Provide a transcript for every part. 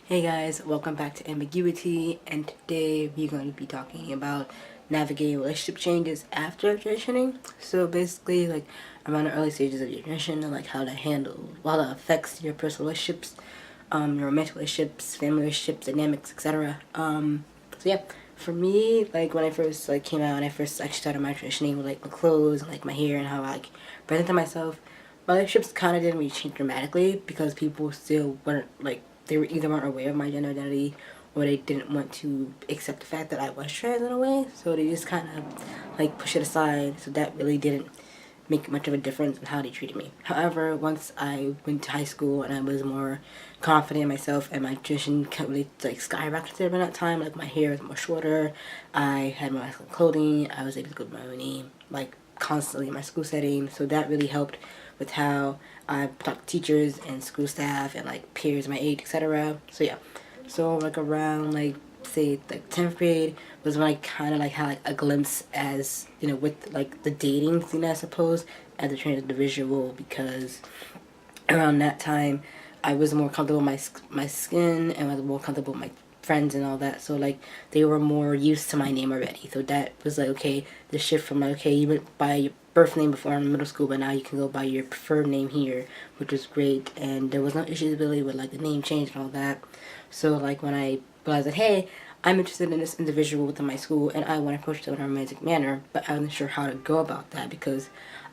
Hey guys, welcome back to Ambiguity, and today we're going to be talking about navigating relationship changes after transitioning. So basically, like around the early stages of your transition, and like how to handle, how that affects your personal relationships, your romantic relationships, family relationships, dynamics, etc. So yeah, for me, like when I first came out and I first actually started my transitioning with like my clothes, and, like my hair, and how I presented myself, my relationships kind of didn't really change dramatically because people still weren't like they were either weren't aware of my gender identity or they didn't want to accept the fact that I was trans in a way, so they just kind of like push it aside. So that really didn't make much of a difference in how they treated me. However, once I went to high school and I was more confident in myself and my transition really like skyrocketed around that time, like my hair was more shorter, I had more masculine clothing, I was able to go by my name like constantly in my school setting, so that really helped with how I talk to teachers and school staff and like peers my age, etc. So yeah, so like around like say like 10th grade was when I kind of like had like a glimpse as with like the dating scene, I suppose, as a trans individual, because around that time I was more comfortable with my skin and I was more comfortable with my friends and all that, so like they were more used to my name already. So that was like, okay, the shift from like, okay, you went by your birth name before in middle school, but now you can go by your preferred name here, which was great. And there was no issues really with like the name change and all that. So like when I realized that, hey, I'm interested in this individual within my school and I want to approach them in a romantic manner, but I wasn't sure how to go about that because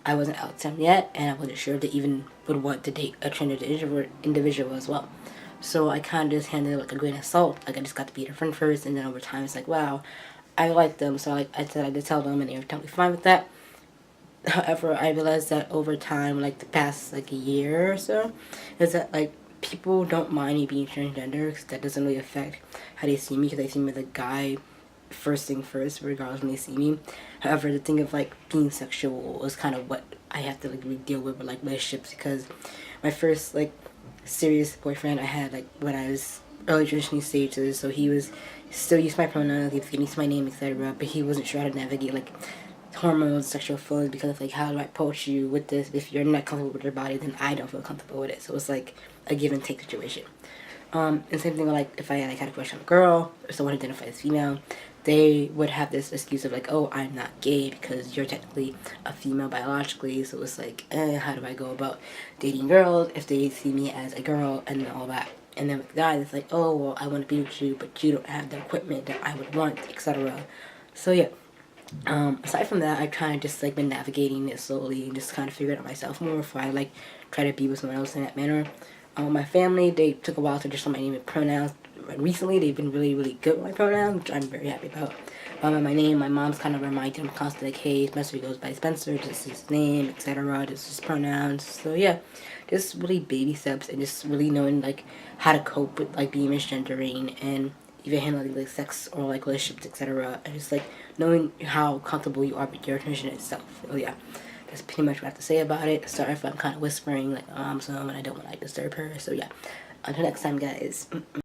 I wasn't out to them yet and I wasn't sure if they even would want to date a transgender individual as well. So I kind of just handled it like a grain of salt. Like I just got to be their friend first, and then over time it's like, wow, I like them. So like I said, I did tell them, and they were totally fine with that. However, I realized that over time, like the past like a year or so, is that like people don't mind me being transgender because that doesn't really affect how they see me, because they see me as a guy first thing first, regardless when they see me. However, the thing of like being sexual is kind of what I have to like really deal with like relationships, because my first like serious boyfriend I had like when I was early transitioning stages, so he was still used my pronouns, he was getting used to my name, etc. But he wasn't sure how to navigate like hormones, sexual feelings, because of like how do I approach you with this? If you're not comfortable with your body, then I don't feel comfortable with it. So it's like a give and take situation. And same thing with like if I like had a crush on a girl or someone who identified as female, they would have this excuse of like, oh, I'm not gay because you're technically a female biologically. So it's like, how do I go about dating girls if they see me as a girl and all that? And then with guys, it's like, oh, well, I want to be with you, but you don't have the equipment that I would want, etc. So yeah. Aside from that, I've kind of just like been navigating it slowly and just kind of figured out myself more before I like try to be with someone else in that manner. My family, they took a while to just learn my name and pronouns. Recently, they've been really, really good with my pronouns, which I'm very happy about. My name, my mom's kind of reminded him constantly, like, hey, Spencer goes by Spencer, this is his name, etc., this is his pronouns. So yeah, just really baby steps and just really knowing like how to cope with like being misgendering and even handling like sex or like relationships, etc. And just like knowing how comfortable you are with your transition itself. So yeah, that's pretty much what I have to say about it. Sorry if I'm kind of whispering like my mom's home and I don't want to like disturb her. So yeah, until next time, guys.